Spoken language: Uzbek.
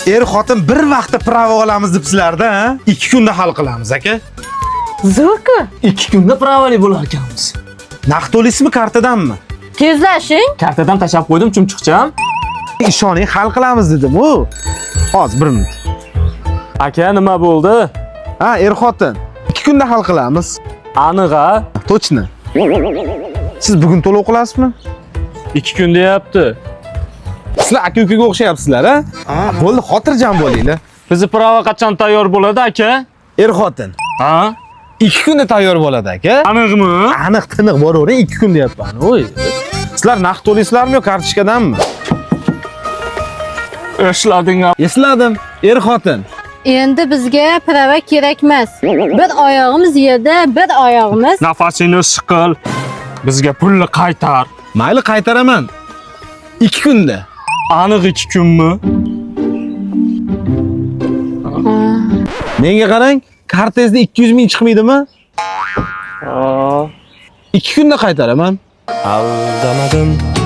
xotin bir vaqtda prava olamiz debsizlarda, ha? 2 kunda hal qilamiz, aka. Zo'ku. 2 kunda pravali bo'lar ekanmiz. Naqd to'laysizmi, kartadanmi? Tezlashing. Kartadan tashab qo'ydim, chumchuqcham. Ishoning, hal qilamiz dedim-ku. Hozir 1 minut. Aka, nima bo'ldi? Ha, xotin. 2 kunda hal qilamiz. Aniq a? Точно. Siz bugun to'lov qilasizmi? 2 kun deyapti. Sizlar aka-ukaga o'xshayapsizlar, ha? Bo'ldi, xotirjam bo'linglar. Bizi prava qachon tayyor bo'ladi, aka? Xotin. Ha? 2 kunda tayyor bo'ladi, aka. Aniqmi? Aniq tiniq boravering, 2 kun deyapman. Voy. Sizlar naqd to'laysizlarmi yo kartochkadanmi? Eslading a? Esladim. Xotin. Endi bizga prava kerak emas. Bir oyog'imiz yerda, bir oyog'imiz. Nafasini siqil. Bizga pulni qaytar. Mayli, qaytaraman. 2 kunda. Aniq 2 kunmi? Menga qarang, kartangizda 200 ming chiqmaydimi? 2 kunda qaytaraman. Aldamadım